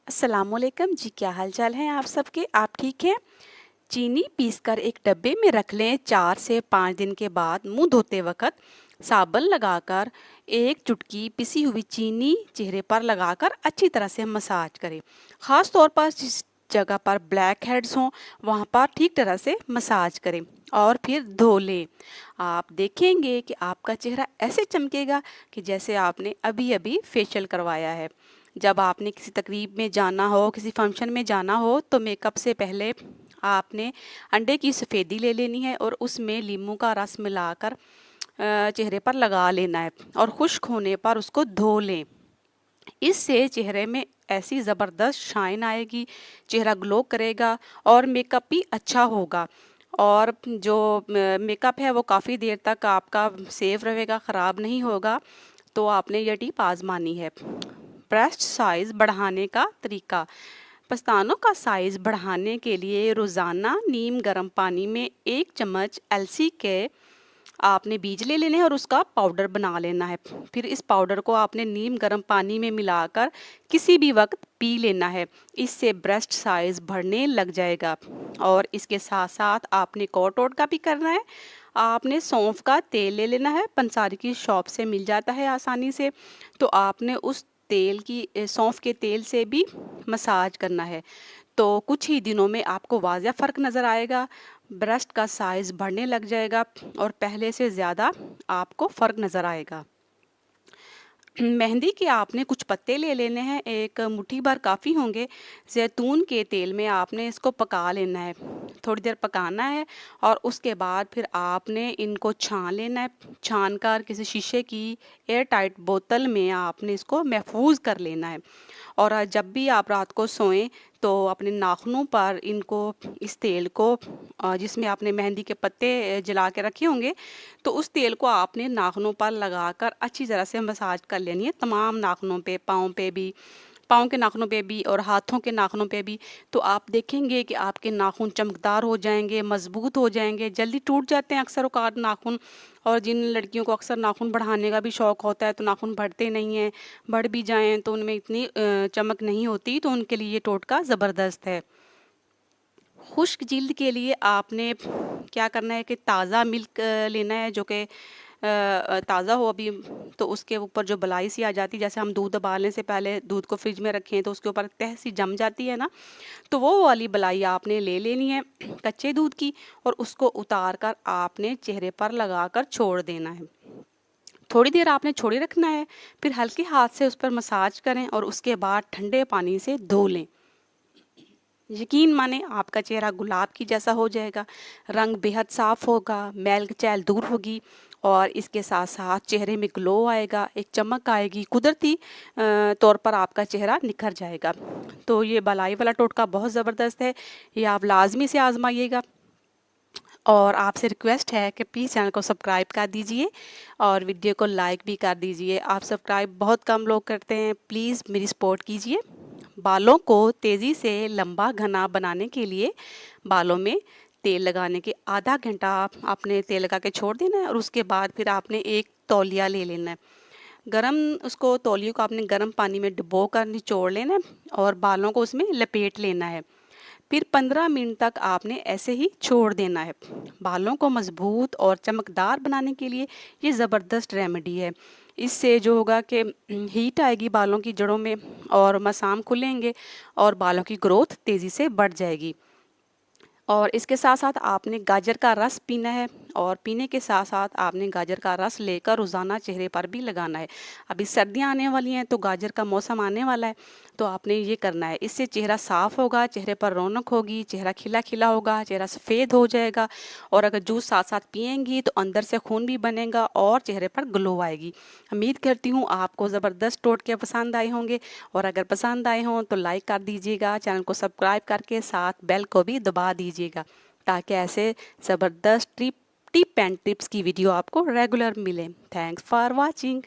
अस्सलामुअलैकुम जी, क्या हाल चाल है आप सबके। आप ठीक हैं। चीनी पीसकर एक डब्बे में रख लें। 4 से 5 दिन के बाद मुंह धोते वक्त साबुन लगाकर एक चुटकी पिसी हुई चीनी चेहरे पर लगाकर अच्छी तरह से मसाज करें। ख़ास तौर पर जिस जगह पर ब्लैक हेड्स हों वहाँ पर ठीक तरह से मसाज करें और फिर धो लें। आप देखेंगे कि आपका चेहरा ऐसे चमकेगा कि जैसे आपने अभी अभी फेशियल करवाया है। जब आपने किसी तकरीब में जाना हो, किसी फंक्शन में जाना हो, तो मेकअप से पहले आपने अंडे की सफ़ेदी ले लेनी है और उसमें नींबू का रस मिलाकर चेहरे पर लगा लेना है और खुश्क होने पर उसको धो लें। इससे चेहरे में ऐसी ज़बरदस्त शाइन आएगी, चेहरा ग्लो करेगा और मेकअप भी अच्छा होगा। और जो मेकअप है वो काफ़ी देर तक आपका सेफ रहेगा, ख़राब नहीं होगा। तो आपने ये टिप आजमानी है। ब्रेस्ट साइज़ बढ़ाने का तरीका। पस्तानों का साइज़ बढ़ाने के लिए रोज़ाना नीम गर्म पानी में 1 चम्मच अलसी के आपने बीज ले लेने हैं और उसका पाउडर बना लेना है। फिर इस पाउडर को आपने नीम गर्म पानी में मिलाकर किसी भी वक्त पी लेना है। इससे ब्रेस्ट साइज़ बढ़ने लग जाएगा। और इसके साथ साथ आपने कोट ओट का भी करना है। आपने सौंफ का तेल ले लेना है, पंसारी की शॉप से मिल जाता है आसानी से। तो आपने उस तेल की सौंफ के तेल से भी मसाज करना है। तो कुछ ही दिनों में आपको वाज़ह फ़र्क नज़र आएगा। ब्रेस्ट का साइज़ बढ़ने लग जाएगा और पहले से ज़्यादा आपको फ़र्क नज़र आएगा। मेहंदी के आपने कुछ पत्ते ले लेने हैं, एक मुट्ठी भर काफ़ी होंगे। जैतून के तेल में आपने इसको पका लेना है, थोड़ी देर पकाना है और उसके बाद फिर आपने इनको छान लेना है। छान कर किसी शीशे की एयर टाइट बोतल में आपने इसको महफूज कर लेना है। और जब भी आप रात को सोएं तो अपने नाखूनों पर इनको इस तेल को जिसमें आपने मेहंदी के पत्ते जला के रखे होंगे, तो उस तेल को आपने नाखूनों पर लगाकर अच्छी तरह से मसाज कर लेनी है। तमाम नाखूनों पे, पाँव के नाखूनों पे भी और हाथों के नाखूनों पे भी। तो आप देखेंगे कि आपके नाखून चमकदार हो जाएंगे, मजबूत हो जाएंगे। जल्दी टूट जाते हैं अक्सर औकात नाखून। और जिन लड़कियों को अक्सर नाखून बढ़ाने का भी शौक होता है तो नाखून बढ़ते नहीं हैं, बढ़ भी जाएं तो उनमें इतनी चमक नहीं होती, तो उनके लिए ये टोटका ज़बरदस्त है। खुश्क जिल्द के लिए आपने क्या करना है कि ताज़ा मिल्क लेना है, जो कि ताज़ा हो अभी। तो उसके ऊपर जो बलाई सी आ जाती है, जैसे हम दूध उबालने से पहले दूध को फ्रिज में रखें तो उसके ऊपर तह सी जम जाती है ना, तो वो वाली बलाई आपने ले लेनी है कच्चे दूध की और उसको उतार कर आपने चेहरे पर लगाकर छोड़ देना है। थोड़ी देर आपने छोड़े रखना है, फिर हल्के हाथ से उस पर मसाज करें और उसके बाद ठंडे पानी से धो लें। यकीन माने आपका चेहरा गुलाब की जैसा हो जाएगा, रंग बेहद साफ होगा, मैल कुचैल दूर होगी और इसके साथ साथ चेहरे में ग्लो आएगा, एक चमक आएगी, कुदरती तौर पर आपका चेहरा निखर जाएगा। तो ये बलाई वाला टोटका बहुत ज़बरदस्त है, ये आप लाजमी से आजमाइएगा। और आपसे रिक्वेस्ट है कि प्लीज़ चैनल को सब्सक्राइब कर दीजिए और वीडियो को लाइक भी कर दीजिए। आप सब्सक्राइब बहुत कम लोग करते हैं, प्लीज़ मेरी सपोर्ट कीजिए। बालों को तेज़ी से लंबा घना बनाने के लिए बालों में तेल लगाने के आधा घंटा आपने तेल लगा के छोड़ देना है और उसके बाद फिर आपने एक तौलिया ले लेना है। गरम उसको तौलियों को आपने गर्म पानी में डुबो कर निचोड़ लेना है और बालों को उसमें लपेट लेना है। फिर 15 मिनट तक आपने ऐसे ही छोड़ देना है। बालों को मजबूत और चमकदार बनाने के लिए ये ज़बरदस्त रेमेडी है। इससे जो होगा कि हीट आएगी बालों की जड़ों में और मसाम खुलेंगे और बालों की ग्रोथ तेज़ी से बढ़ जाएगी। और इसके साथ साथ आपने गाजर का रस पीना है और पीने के साथ साथ आपने गाजर का रस लेकर रोज़ाना चेहरे पर भी लगाना है। अभी सर्दियाँ आने वाली हैं तो गाजर का मौसम आने वाला है, तो आपने ये करना है। इससे चेहरा साफ़ होगा, चेहरे पर रौनक होगी, चेहरा खिला खिला होगा, चेहरा सफ़ेद हो जाएगा। और अगर जूस साथ साथ पिएंगी तो अंदर से खून भी बनेगा और चेहरे पर ग्लो आएगी। उम्मीद करती हूँ आपको ज़बरदस्त टोटके पसंद आए होंगे और अगर पसंद आए हों तो लाइक कर दीजिएगा, चैनल को सब्सक्राइब करके साथ बेल को भी दबा दीजिएगा ताकि ऐसे ज़बरदस्त टिप एंड ट्रिप्स की वीडियो आपको रेगुलर मिले। Thanks for watching.